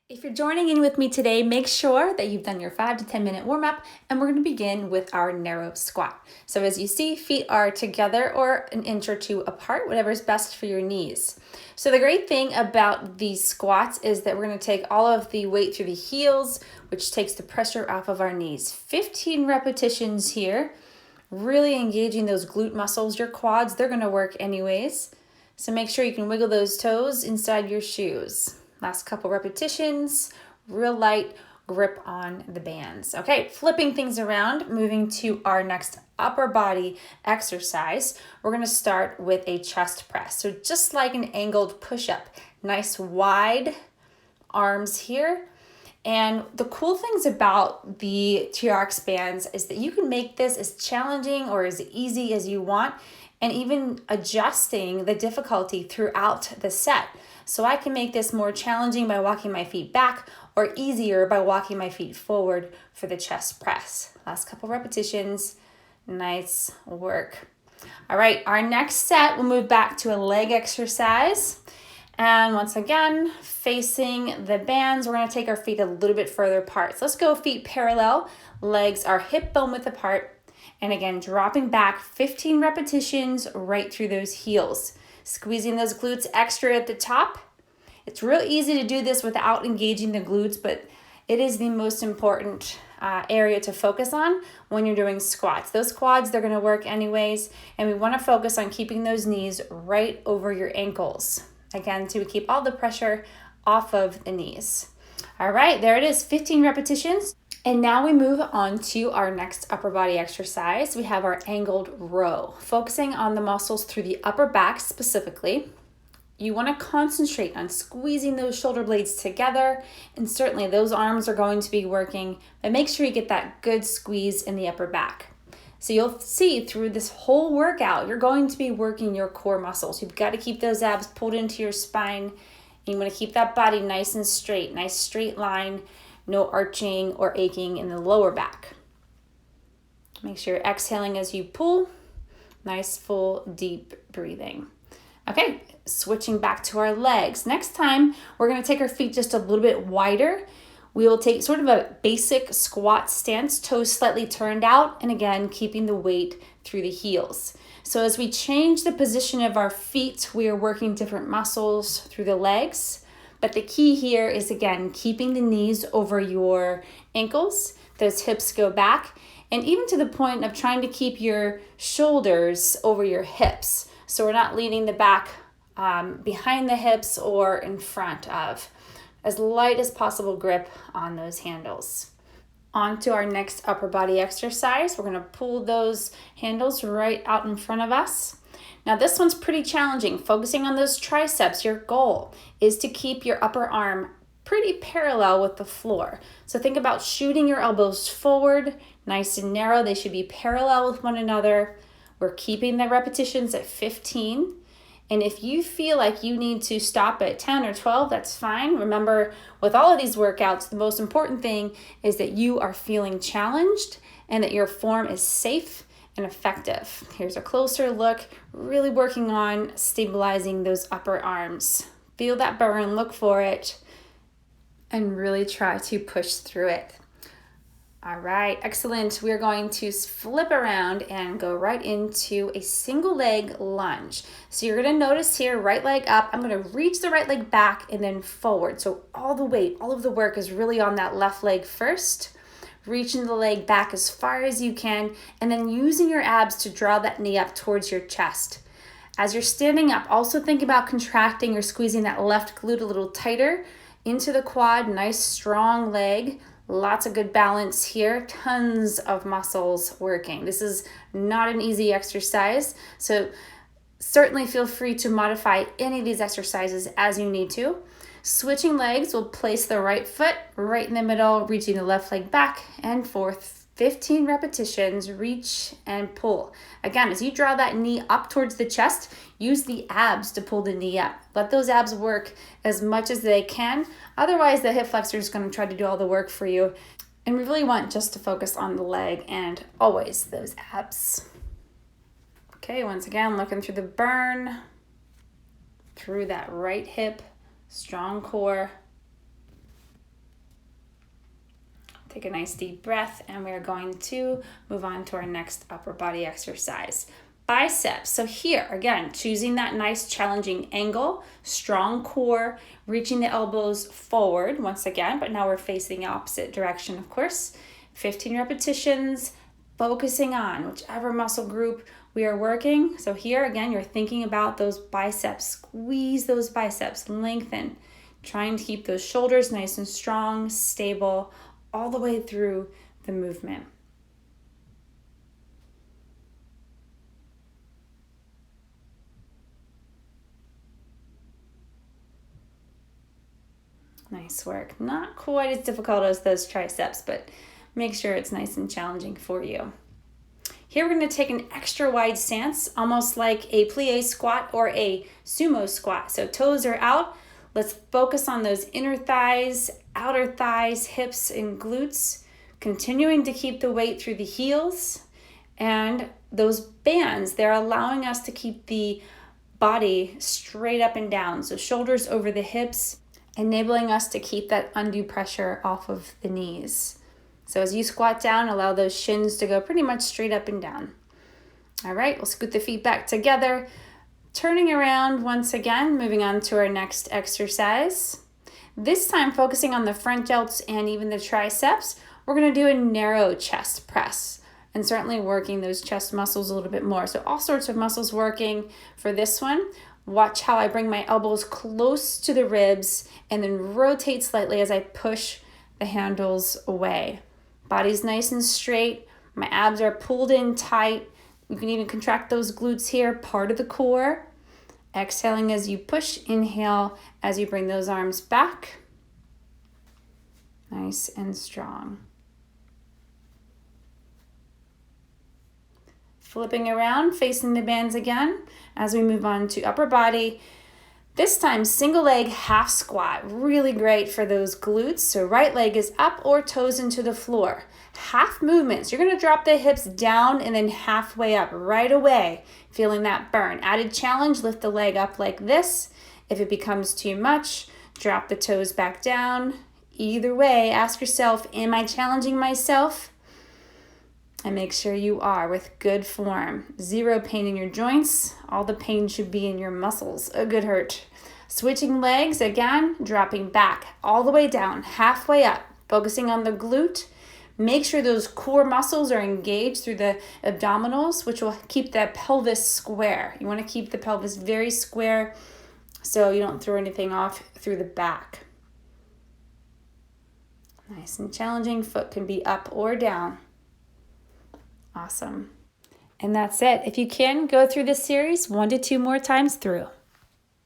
If you're joining in with me today, make sure that you've done your 5 to 10 minute warm up, and we're going to begin with our narrow squat. So as you see, feet are together or an inch or two apart, whatever is best for your knees. So the great thing about these squats is that we're going to take all of the weight through the heels, which takes the pressure off of our knees. 15 repetitions here, really engaging those glute muscles. Your quads, they're going to work anyways. So make sure you can wiggle those toes inside your shoes. Last couple repetitions, real light grip on the bands. Okay, flipping things around, moving to our next upper body exercise. We're gonna start with a chest press. So just like an angled push-up, nice wide arms here. And the cool things about the TRX bands is that you can make this as challenging or as easy as you want, and even adjusting the difficulty throughout the set. So I can make this more challenging by walking my feet back, or easier by walking my feet forward for the chest press. Last couple repetitions, nice work. All right, our next set, we'll move back to a leg exercise. And once again, facing the bands, we're gonna take our feet a little bit further apart. So let's go feet parallel, legs are hip bone width apart. And again, dropping back 15 repetitions right through those heels. Squeezing those glutes extra at the top. It's real easy to do this without engaging the glutes, but it is the most important area to focus on when you're doing squats. Those quads, they're gonna work anyways, and we wanna focus on keeping those knees right over your ankles. Again, to keep all the pressure off of the knees. All right, there it is, 15 repetitions. And now we move on to our next upper body exercise. We have our angled row, focusing on the muscles through the upper back specifically. You want to concentrate on squeezing those shoulder blades together, and certainly those arms are going to be working, but make sure you get that good squeeze in the upper back. So you'll see through this whole workout, you're going to be working your core muscles. You've got to keep those abs pulled into your spine. You want to keep that body nice and straight, nice straight line, no arching or aching in the lower back. Make sure you're exhaling as you pull. Nice, full, deep breathing. Okay, switching back to our legs. Next time, we're gonna take our feet just a little bit wider. We will take sort of a basic squat stance, toes slightly turned out, and again, keeping the weight through the heels. So as we change the position of our feet, we are working different muscles through the legs. But the key here is, again, keeping the knees over your ankles, those hips go back, and even to the point of trying to keep your shoulders over your hips. So we're not leaning the back behind the hips or in front of. As light as possible grip on those handles. On to our next upper body exercise. We're gonna pull those handles right out in front of us. Now this one's pretty challenging. Focusing on those triceps, your goal is to keep your upper arm pretty parallel with the floor. So think about shooting your elbows forward, nice and narrow. They should be parallel with one another. We're keeping the repetitions at 15. And if you feel like you need to stop at 10 or 12, that's fine. Remember, with all of these workouts, the most important thing is that you are feeling challenged and that your form is safe and effective. Here's a closer look, really working on stabilizing those upper arms. Feel that burn, look for it, and really try to push through it. All right, excellent. We're going to flip around and go right into a single leg lunge. So you're gonna notice here, right leg up, I'm gonna reach the right leg back and then forward. So all the weight, all of the work is really on that left leg first. Reaching the leg back as far as you can, and then using your abs to draw that knee up towards your chest. As you're standing up, also think about contracting or squeezing that left glute a little tighter into the quad, nice strong leg. Lots of good balance here, tons of muscles working. This is not an easy exercise, so certainly feel free to modify any of these exercises as you need to. Switching legs, we'll place the right foot right in the middle, reaching the left leg back and forth. 15 repetitions, reach and pull. Again, as you draw that knee up towards the chest, use the abs to pull the knee up. Let those abs work as much as they can. Otherwise, the hip flexor is going to try to do all the work for you. And we really want just to focus on the leg and always those abs. Okay, once again, looking through the burn, through that right hip, strong core. Take a nice deep breath, and we're going to move on to our next upper body exercise. Biceps. So here, again, choosing that nice challenging angle, strong core, reaching the elbows forward once again, but now we're facing the opposite direction, of course. 15 repetitions, focusing on whichever muscle group we are working. So here, again, you're thinking about those biceps. Squeeze those biceps, lengthen. Trying to keep those shoulders nice and strong, stable, all the way through the movement. Nice work. Not quite as difficult as those triceps, but make sure it's nice and challenging for you. Here we're going to take an extra wide stance, almost like a plie squat or a sumo squat. So toes are out. Let's focus on those inner thighs, outer thighs, hips, and glutes, continuing to keep the weight through the heels. And those bands, they're allowing us to keep the body straight up and down. So shoulders over the hips, enabling us to keep that undue pressure off of the knees. So as you squat down, allow those shins to go pretty much straight up and down. All right, we'll scoot the feet back together. Turning around once again, moving on to our next exercise. This time focusing on the front delts and even the triceps, we're gonna do a narrow chest press and certainly working those chest muscles a little bit more. So all sorts of muscles working for this one. Watch how I bring my elbows close to the ribs and then rotate slightly as I push the handles away. Body's nice and straight. My abs are pulled in tight. You can even contract those glutes here, part of the core. Exhaling as you push, inhale as you bring those arms back. Nice and strong. Flipping around, facing the bands again as we move on to upper body. This time, single leg half squat, really great for those glutes. So right leg is up or toes into the floor. Half movements, you're gonna drop the hips down and then halfway up right away, feeling that burn. Added challenge, lift the leg up like this. If it becomes too much, drop the toes back down. Either way, ask yourself, am I challenging myself? And make sure you are with good form. Zero pain in your joints. All the pain should be in your muscles. A good hurt. Switching legs, again, dropping back all the way down, halfway up, focusing on the glute. Make sure those core muscles are engaged through the abdominals, which will keep the pelvis square. You want to keep the pelvis very square so you don't throw anything off through the back. Nice and challenging. Foot can be up or down. Awesome. And that's it. If you can, go through this series 1 to 2 more times through.